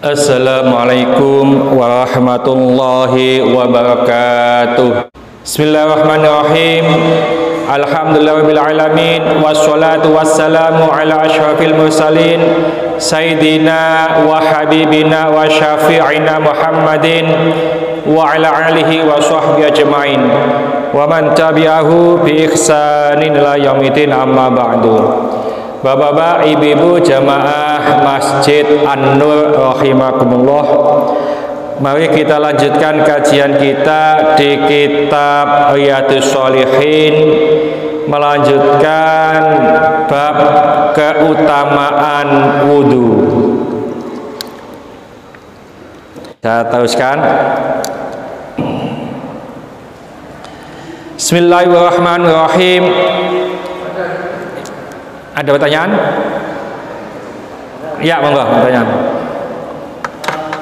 Assalamualaikum warahmatullahi wabarakatuh. Bismillahirrahmanirrahim. Alhamdulillahirabbil alamin wassalatu wassalamu ala asyrafil mursalin sayyidina wa habibina wa syafi'ina Muhammadin wa ala alihi wa sahbihi ajmain wa man tabi'ahu bi ihsanin ila yaumil amma ba'du. Bapak-bapak, ibu-ibu jamaah Masjid An-Nur rahimakumullah, mari kita lanjutkan kajian kita di kitab Riyadhus Shalihin, melanjutkan bab keutamaan wudhu. Saya teruskan. Bismillahirrahmanirrahim. Ada pertanyaan? Ya, monggo pertanyaan.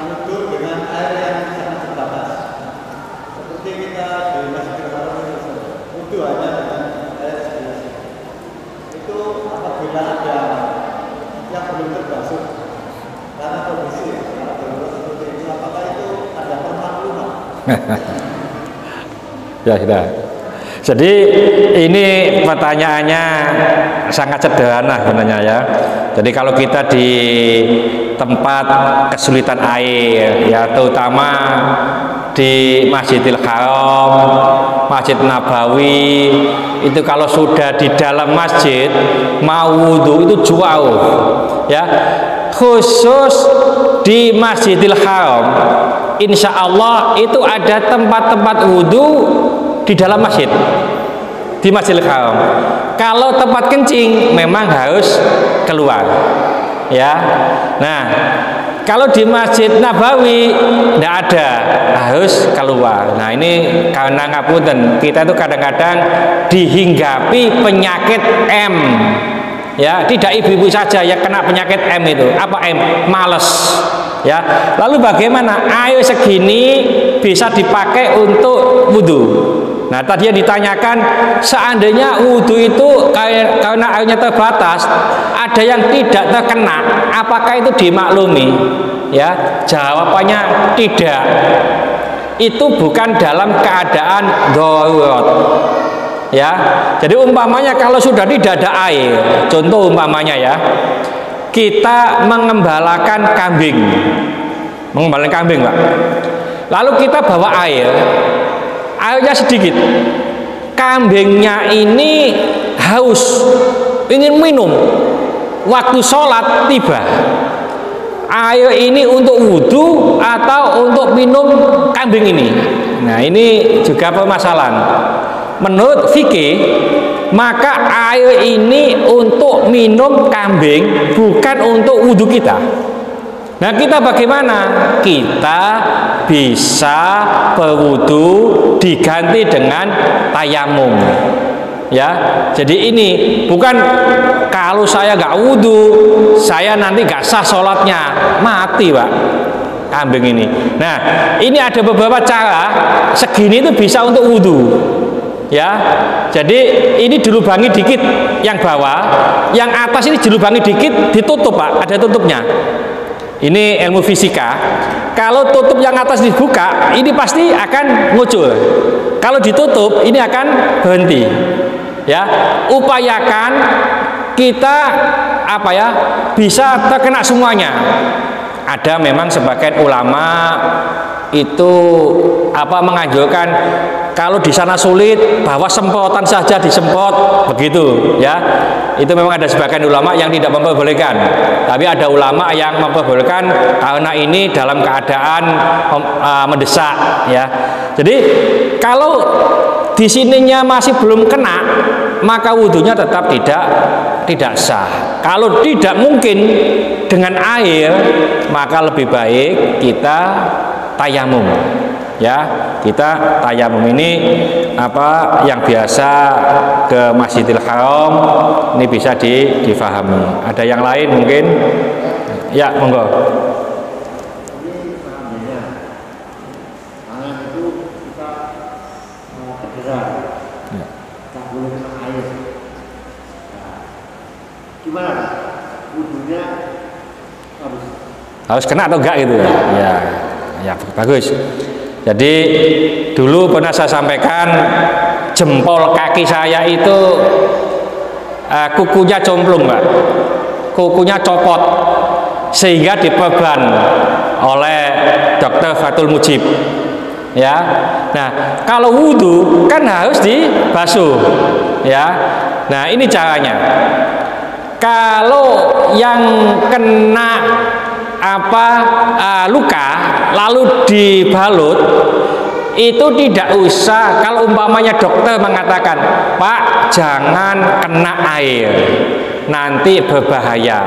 Wudhu dengan air yang sangat terbatas. Seperti kita di Masjidil Haram wudhu hanya dengan air segelas. Itu apabila ada yang belum terbasuh karena kondisi darurat seperti itu, apakah itu ada permakluman? Ya, sudah. Jadi ini pertanyaannya sangat sederhana sebenarnya ya. Jadi kalau kita di tempat kesulitan air ya, terutama di Masjidil Haram, Masjid Nabawi, itu kalau sudah di dalam masjid mau wudhu itu jauh ya. Khusus di Masjidil Haram, insya Allah itu ada tempat-tempat wudhu di dalam masjid, di Masjidil Haram. Kalau tempat kencing memang harus keluar ya. Nah, kalau di Masjid Nabawi tidak ada, harus keluar. Nah, ini karena ngapunten, kita itu kadang-kadang dihinggapi penyakit M ya. Tidak ibu-ibu saja yang kena penyakit M itu. Apa M? Males ya. Lalu bagaimana air segini bisa dipakai untuk wudhu? Nah, tadi yang ditanyakan, seandainya wudhu itu karena airnya terbatas, ada yang tidak terkena, apakah itu dimaklumi? Ya, jawabannya tidak. Itu bukan dalam keadaan darurat. Ya, jadi umpamanya kalau sudah tidak ada air, contoh umpamanya ya, kita mengembalakan kambing, Pak. Lalu kita bawa air. Airnya sedikit, kambingnya ini haus, ingin minum, waktu sholat tiba, air ini untuk wudhu atau untuk minum kambing ini? Nah, ini juga permasalahan. Menurut fikih, maka air ini untuk minum kambing, bukan untuk wudhu kita. Nah, kita bagaimana? Kita bisa berwudu diganti dengan tayamum ya. Jadi ini bukan kalau saya nggak wudu, saya nanti nggak sah sholatnya, mati Pak kambing ini. Nah, ini ada beberapa cara segini itu bisa untuk wudu ya. Jadi ini dilubangi dikit yang bawah, yang atas ini dilubangi dikit, ditutup Pak, ada tutupnya. Ini ilmu fisika. Kalau tutup yang atas dibuka, ini pasti akan ngucur. Kalau ditutup, ini akan berhenti. Ya, upayakan kita bisa terkena semuanya. Ada memang sebagian ulama itu menganjurkan kalau di sana sulit, bahwa semprotan saja disemprot begitu ya. Itu memang ada sebagian ulama yang tidak memperbolehkan, tapi ada ulama yang memperbolehkan karena ini dalam keadaan mendesak ya. Jadi kalau di sininya masih belum kena, maka wudhunya tetap tidak sah. Kalau tidak mungkin dengan air, maka lebih baik kita tayamum ya. Kita tayamum ini yang biasa ke Masjidil Haram, ini bisa difahami. Ada yang lain mungkin? Ya, monggo. Gimana? Wudhunya harus Harus kena atau enggak gitu ya. Ya bagus. Jadi dulu pernah saya sampaikan jempol kaki saya itu kukunya complung, Pak. Kukunya copot sehingga diperban oleh Dr. Fatul Mujib. Ya. Nah, kalau wudhu kan harus dibasuh. Ya. Nah, ini caranya. Kalau yang kena luka lalu dibalut, itu tidak usah. Kalau umpamanya dokter mengatakan, Pak, jangan kena air, nanti berbahaya.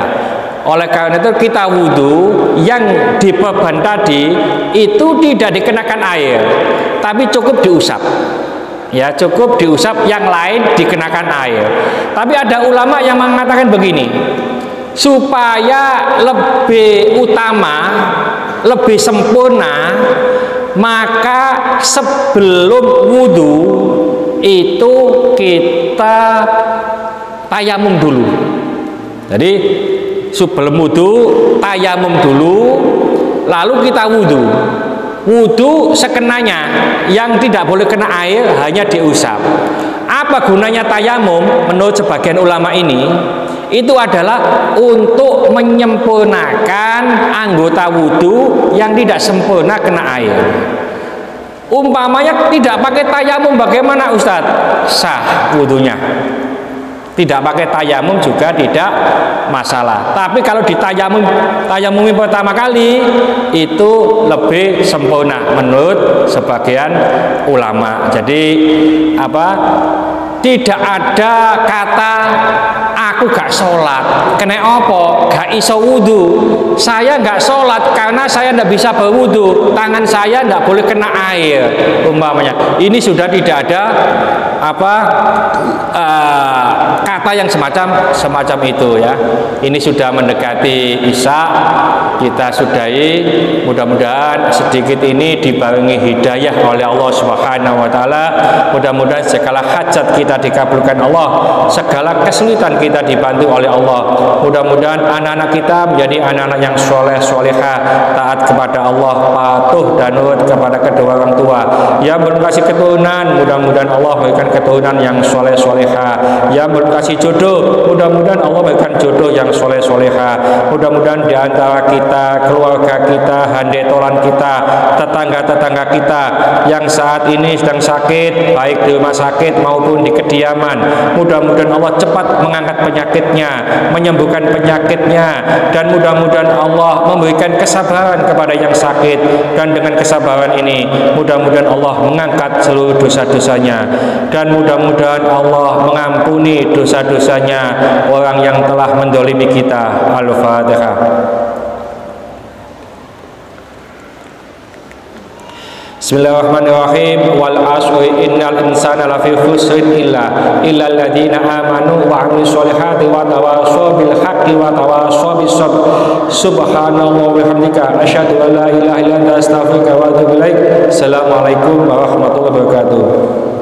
Oleh karena itu kita wudhu, yang diperban tadi itu tidak dikenakan air, tapi cukup diusap. Ya, cukup diusap, yang lain dikenakan air. Tapi ada ulama yang mengatakan begini, supaya lebih utama, lebih sempurna, maka sebelum wudhu itu kita tayamum dulu. Jadi sebelum wudhu tayamum dulu, lalu kita wudhu. Wudhu sekenanya, yang tidak boleh kena air hanya diusap. Apa gunanya tayamum? Menurut sebagian ulama ini, itu adalah untuk menyempurnakan anggota wudhu yang tidak sempurna kena air. Umpamanya tidak pakai tayamum, bagaimana Ustadz? Sah wudhunya. Tidak pakai tayamum juga tidak masalah. Tapi kalau ditayamumi pertama kali itu lebih sempurna menurut sebagian ulama. Jadi tidak ada kata aku gak sholat, kena opo, gak iso wudhu. Saya gak sholat karena saya tidak bisa berwudhu, tangan saya tidak boleh kena air, umpamanya. Ini sudah tidak ada kata yang semacam itu ya. Ini sudah mendekati Isya, kita sudahi. Mudah-mudahan sedikit ini dibarengi hidayah oleh Allah Subhanahu wa taala. Mudah-mudahan segala hajat kita dikabulkan Allah, segala kesulitan kita dibantu oleh Allah. Mudah-mudahan anak-anak kita menjadi anak-anak yang soleh solehah, taat kepada Allah, patuh dan nurut kepada kedua orang tua. Yang belum kasih keturunan, mudah-mudahan Allah berikan keturunan yang soleh solehah. Yang belum kasih jodoh, mudah-mudahan Allah berikan jodoh yang soleh solehah. Mudah-mudahan di antara kita, keluarga kita, handetolan kita, tetangga-tetangga kita yang saat ini sedang sakit, baik di rumah sakit maupun di kediaman, mudah-mudahan Allah cepat mengangkat penyakitnya, menyembuhkan penyakitnya, dan mudah-mudahan Allah memberikan kesabaran kepada yang sakit. Dan dengan kesabaran ini mudah-mudahan Allah mengangkat seluruh dosa-dosanya, dan mudah-mudahan Allah mengampuni dosa-dosanya orang yang telah mendolimi kita. Al-Fatihah. Bismillahirrahmanirrahim. Wal asri innal insana lafi khusrin illa alladziina aamanu wa 'amilus solihati wa tawashaw bil haqqi wa tawashaw bis sabr. Subhanallah wa bihamdika asyhadu an la ilaha illa anta astaghfiruka wa atubu ilaik. Assalamualaikum warahmatullahi wabarakatuh.